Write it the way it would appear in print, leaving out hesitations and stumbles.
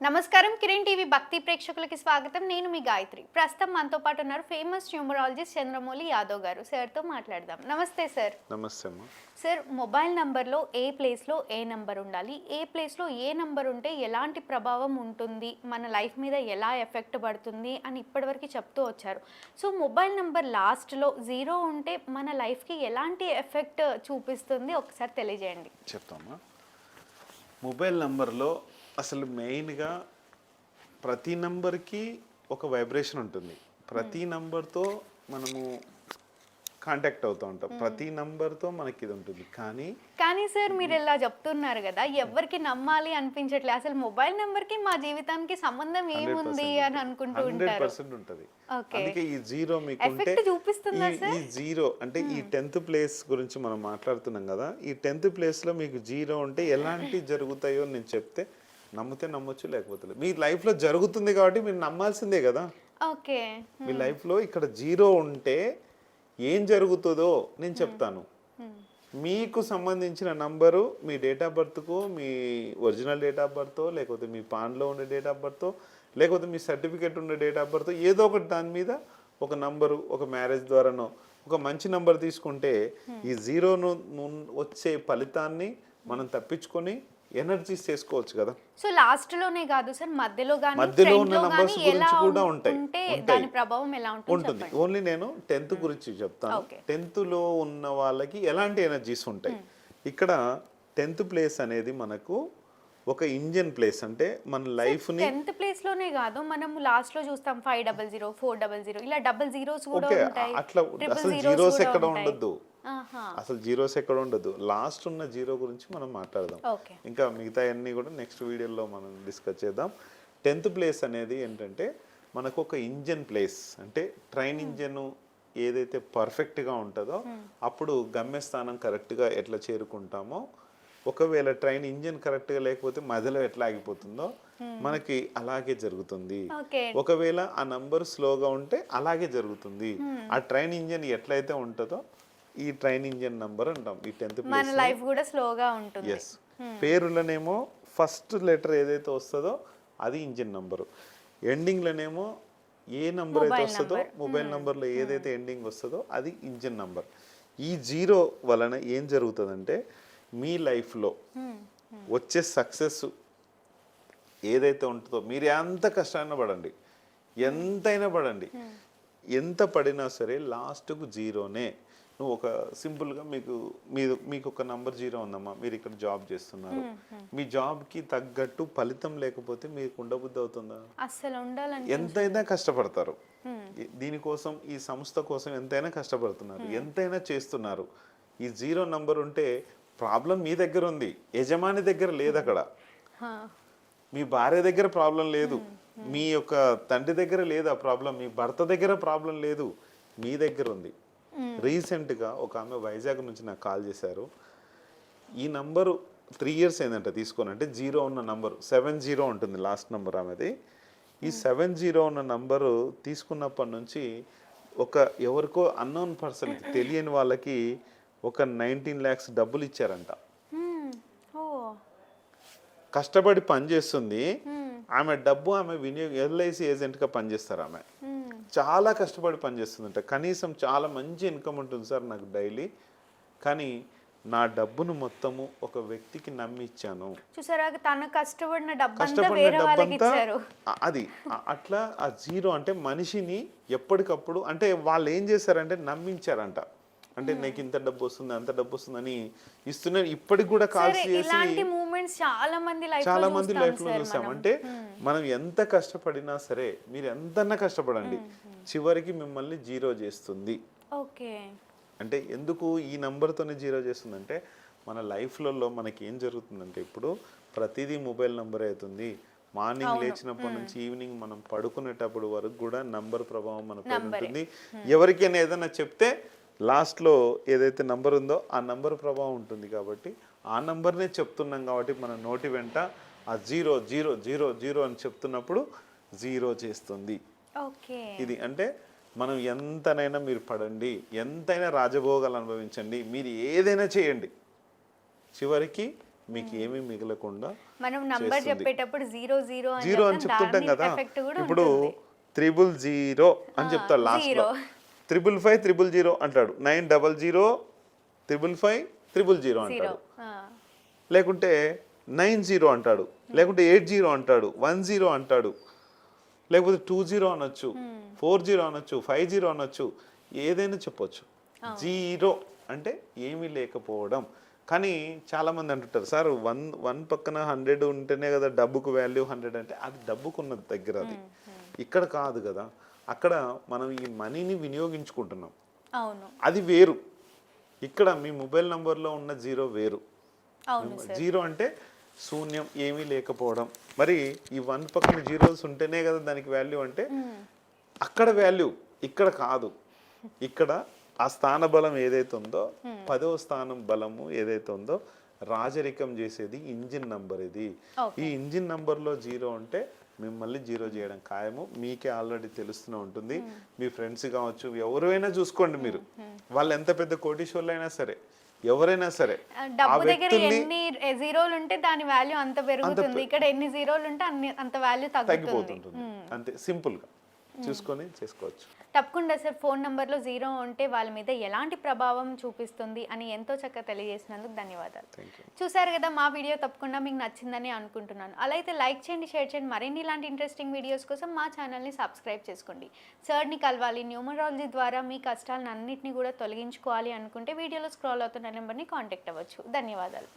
నమస్కారం కిరణ్ టీవీ భక్తి ప్రేక్షకులకి స్వాగతం. నేను మీ గాయత్రి. ప్రస్తుతం మనతో పాటు ఉన్నారు ఫేమస్ న్యూమరాలజిస్ట్ చంద్రమౌళి యాదవ్ గారు. సార్తో మాట్లాడదాం. నమస్తే సార్. నమస్తే అమ్మా. సార్, మొబైల్ నంబర్లో ఏ ప్లేస్లో ఏ నంబర్ ఉండాలి, ఏ ప్లేస్లో ఏ నంబర్ ఉంటే ఎలాంటి ప్రభావం ఉంటుంది, మన లైఫ్ మీద ఎలా ఎఫెక్ట్ పడుతుంది అని ఇప్పటివరకు చెప్తూ వచ్చారు. సో మొబైల్ నంబర్ లాస్ట్లో 0 ఉంటే మన లైఫ్కి ఎలాంటి ఎఫెక్ట్ చూపిస్తుంది ఒకసారి తెలియజేయండి. చెప్తామా. మొబైల్ నంబర్లో అసలు మెయిన్గా ప్రతి నంబర్కి ఒక వైబ్రేషన్ ఉంటుంది. ప్రతి నంబర్తో మనము కాంటాక్ట్ అవుతూ ఉంటాం. ప్రతి నంబర్తో మనకి ఇది ఉంటుంది. కానీ సార్, మీరు ఇలా చెప్తున్నారు కదా, ఎవరికి నమ్మాలి అనిపించట్లేదు. అసలు మొబైల్ నెంబర్కి మా జీవితానికి సంబంధం ఏముంది అని అనుకుంటూ ఉంటారు. 100% ఉంటుంది. అందుకే ఈ 0 మీకుంటే ఈ 0 అంటే ఈ 10th ప్లేస్ గురించి మనం మాట్లాడుతున్నాం కదా. ఈ 10th ప్లేస్లో మీకు 0 ఉంటే ఎలాంటి జరుగుతాయో నేను చెప్తే నమ్మితే నమ్మొచ్చు, లేకపోతే లేదు. మీ లైఫ్లో జరుగుతుంది కాబట్టి మీరు నమ్మాల్సిందే కదా. ఓకే, మీ లైఫ్లో ఇక్కడ 0 ఉంటే ఏం జరుగుతుందో నేను చెప్తాను. మీకు సంబంధించిన నంబరు మీ డేట్ ఆఫ్ బర్త్కో, మీ ఒరిజినల్ డేట్ ఆఫ్ బర్త్తో, లేకపోతే మీ పాన్లో ఉండే డేట్ ఆఫ్ బర్త్తో, లేకపోతే మీ సర్టిఫికేట్ ఉండే డేట్ ఆఫ్ బర్త్, ఏదో ఒకటి దాని మీద ఒక నంబరు, ఒక మ్యారేజ్ ద్వారానో ఒక మంచి నంబర్ తీసుకుంటే ఈ 0ను వచ్చే ఫలితాన్ని మనం తప్పించుకొని ఎనర్జీస్ చేసుకోవచ్చు కదా. సో లాస్ట్ లోనే కాదు సార్, మధ్యలో ఉన్న నంబర్స్ గురించి కూడా ఉంటాయి. దాని ప్రభావం ఎలా ఉంటుంది. ఓన్లీ నేను 10th గురించి చెప్తాను. 10th లో ఉన్న వాళ్ళకి ఎలాంటి ఎనర్జీస్ ఉంటాయి. ఇక్కడ 10th ప్లేస్ అనేది మనకు ఒక ఇంజన్ ప్లేస్. అంటే మన లైఫ్ ని 10th ప్లేస్ లోనే కాదు, మనం లాస్ట్ లో చూస్తాం 500, 400, ఇలా డబుల్ జీరోస్ కూడా ఉంటాయి. అట్లా అసలు జీరోస్ ఎక్కడ ఉండొద్దు. అసలు జీరోస్ ఎక్కడ ఉండదు. లాస్ట్ ఉన్న 0 గురించి మనం మాట్లాడదాం. ఇంకా మిగతా అన్ని కూడా నెక్స్ట్ వీడియోలో మనం డిస్కస్ చేద్దాం. 10th ప్లేస్ అనేది ఏంటంటే మనకు ఒక ఇంజన్ ప్లేస్. అంటే ట్రైన్ ఇంజన్ ఏదైతే పర్ఫెక్ట్గా ఉంటుందో అప్పుడు గమ్యస్థానం కరెక్ట్గా ఎట్లా చేరుకుంటామో, ఒకవేళ ట్రైన్ ఇంజన్ కరెక్ట్గా లేకపోతే మధ్యలో ఎట్లా ఆగిపోతుందో మనకి అలాగే జరుగుతుంది. ఒకవేళ ఆ నంబర్ స్లోగా ఉంటే అలాగే జరుగుతుంది. ఆ ట్రైన్ ఇంజన్ ఎట్లయితే ఉంటుందో ఈ ట్రైన్ ఇంజన్ నంబర్ అంటాం. ఈ 10th ప్లేస్ మన లైఫ్ కూడా స్లోగా ఉంటుంది. ఎస్, పేరులోనేమో ఫస్ట్ లెటర్ ఏదైతే వస్తుందో అది ఇంజన్ నంబరు. ఎండింగ్లోనేమో ఏ నంబర్ అయితే వస్తుందో, మొబైల్ నంబర్లో ఏదైతే ఎండింగ్ వస్తుందో అది ఇంజన్ నంబర్. ఈ 0 వలన ఏం జరుగుతుందంటే మీ లైఫ్లో వచ్చే సక్సెస్ ఏదైతే ఉంటుందో, మీరు ఎంత కష్టాన్ని పడండి, ఎంతైనా పడండి, ఎంత పడినా సరే లాస్ట్కు 0నే. నువ్వు ఒక సింపుల్గా మీకు ఒక నంబర్ 0 ఉందమ్మా, మీరు ఇక్కడ జాబ్ చేస్తున్నారు. మీ జాబ్కి తగ్గట్టు ఫలితం లేకపోతే మీకు ఉండబుద్ధి అవుతుందా? అసలు ఉండాలని ఎంతైనా కష్టపడతారు. దీనికోసం, ఈ సంస్థ కోసం ఎంతైనా కష్టపడుతున్నారు, ఎంతైనా చేస్తున్నారు. ఈ 0 నంబర్ ఉంటే ప్రాబ్లం మీ దగ్గర ఉంది, యజమాని దగ్గర లేదు. అక్కడ మీ భార్య దగ్గర ప్రాబ్లం లేదు, మీ యొక్క తండ్రి దగ్గర లేదు ఆ ప్రాబ్లం, మీ భర్త దగ్గర ప్రాబ్లం లేదు, మీ దగ్గర ఉంది. రీసెంట్గా ఒక ఆమె వైజాగ్ నుంచి నాకు కాల్ చేశారు. ఈ నంబరు 3 years అయిందంట తీసుకొని. అంటే 0 ఉన్న నంబరు 70 ఉంటుంది లాస్ట్ నంబర్ ఆమెది. ఈ 70 ఉన్న నంబరు తీసుకున్నప్పటి నుంచి ఎవరికో అన్నోన్ పర్సన్కి, తెలియని వాళ్ళకి ఒక 19 lakhs డబ్బులు ఇచ్చారంట. కష్టపడి పనిచేస్తుంది ఆమె. డబ్బు ఆమె LIC ఏజెంట్గా పనిచేస్తారు. ఆమె చాలా కష్టపడి పనిచేస్తుందంట. కనీసం చాలా మంచి ఇన్కమ్ ఉంటుంది సార్ నాకు డైలీ. కానీ నా డబ్బును మొత్తము ఒక వ్యక్తికి నమ్మి ఇచ్చాను. కష్టపడిన డబ్బంతా అది అట్లా. ఆ 0 అంటే మనిషిని ఎప్పటికప్పుడు, అంటే వాళ్ళు ఏం చేశారంటే నమ్మించారంట. అంటే నీకు ఇంత డబ్బు వస్తుంది, అంత డబ్బు వస్తుందని ఇస్తున్నారు. ఇప్పటికి కూడా కాల్స్ చేసి చాలా మంది లైఫ్లో చూసాం. అంటే మనం ఎంత కష్టపడినా సరే, మీరు ఎంతన్నా కష్టపడండి, చివరికి మిమ్మల్ని 0 చేస్తుంది. అంటే ఎందుకు ఈ నంబర్తోనే 0 చేస్తుందంటే మన లైఫ్లలో మనకి ఏం జరుగుతుందంటే ఇప్పుడు ప్రతిదీ మొబైల్ నంబర్ అవుతుంది. మార్నింగ్ లేచినప్పటి నుంచి ఈవినింగ్ మనం పడుకునేటప్పుడు వరకు కూడా నంబర్ ప్రభావం మనకు ఉంటుంది. ఎవరికైనా ఏదైనా చెప్తే లాస్ట్లో ఏదైతే నంబర్ ఉందో ఆ నంబర్ ప్రభావం ఉంటుంది. కాబట్టి ఆ నంబర్నే చెప్తున్నాం కాబట్టి మన నోటి వెంట ఆ 0 అని చెప్తున్నప్పుడు 0 చేస్తుంది. ఇది అంటే మనం ఎంతనైనా మీరు పడండి, ఎంతైనా రాజభోగాలు అనుభవించండి, మీరు ఏదైనా చేయండి, చివరికి మీకు ఏమీ మిగలకుండా మనం నంబర్ చెప్పేటప్పుడు 00 అని జీరో అని చెప్తుంటాం కదా. ఇప్పుడు 000 అని చెప్తాడు లాస్ట్ లో, 555 అంటాడు, 900 555 అంటాడు, లేకుంటే 90 అంటాడు, లేకుంటే 80 అంటాడు, 10 అంటాడు, లేకపోతే 20 అనొచ్చు, 40 అనొచ్చు, 50 అనొచ్చు, ఏదైనా చెప్పొచ్చు. 0 అంటే ఏమీ లేకపోవడం. కానీ చాలా మంది అంటుంటారు, సార్ 1 పక్కన 100 ఉంటేనే కదా డబ్బుకు వాల్యూ 100 అంటే, అది డబ్బుకున్న దగ్గర, అది ఇక్కడ కాదు కదా. అక్కడ మనం ఈ మనీని వినియోగించుకుంటున్నాం, అది వేరు. ఇక్కడ మీ మొబైల్ నంబర్లో ఉన్న 0 వేరు. 0 అంటే శూన్యం, ఏమీ లేకపోవడం. మరి ఈ 1 పక్కన జీరోస్ ఉంటేనే కదా దానికి వాల్యూ అంటే, అక్కడ వాల్యూ, ఇక్కడ కాదు. ఇక్కడ ఆ స్థాన బలం ఏదైతే ఉందో, 10వ స్థానం బలము ఏదైతే ఉందో, రాజరికం చేసేది ఇంజిన్ నంబర్ ఇది. ఈ ఇంజిన్ నంబర్లో 0 ఉంటే మిమ్మల్ని 0 చేయడం ఖాయము. మీకే ఆల్రెడీ తెలుస్తూనే ఉంటుంది. మీ ఫ్రెండ్స్ కావచ్చు, ఎవరైనా చూసుకోండి, మీరు వాళ్ళు ఎంత పెద్ద కోటీశ్వర్లు అయినా సరే, ఎవరైనా సరే, డబ్బు దగ్గర ఎన్ని జీరోలు ఉంటే దాని వాల్యూ అంత పెరుగుతుంది, ఇక్కడ ఎన్ని జీరోలు ఉంటే అంత వాల్యూ తగ్గిపోతుంటుంది. అంతే, సింపుల్ గా చూసుకొని చేసుకోవచ్చు. తప్పకుండా సార్, ఫోన్ నంబర్లో 0 ఉంటే వాళ్ళ మీద ఎలాంటి ప్రభావం చూపిస్తుంది అని ఎంతో చక్కగా తెలియజేసినందుకు ధన్యవాదాలు. చూసారు కదా, మా వీడియో తప్పకుండా మీకు నచ్చిందని అనుకుంటున్నాను. అలా అయితే లైక్ చేయండి, షేర్ చేయండి. మరిన్ని ఇలాంటి ఇంట్రెస్టింగ్ వీడియోస్ కోసం మా ఛానల్ని సబ్స్క్రైబ్ చేసుకోండి. సార్ని కలవాలి, న్యూమరాలజీ ద్వారా మీ కష్టాలను అన్నింటినీ కూడా తొలగించుకోవాలి అనుకుంటే వీడియోలో స్క్రోల్ అవుతున్న నెంబర్ని కాంటాక్ట్ అవ్వచ్చు. ధన్యవాదాలు.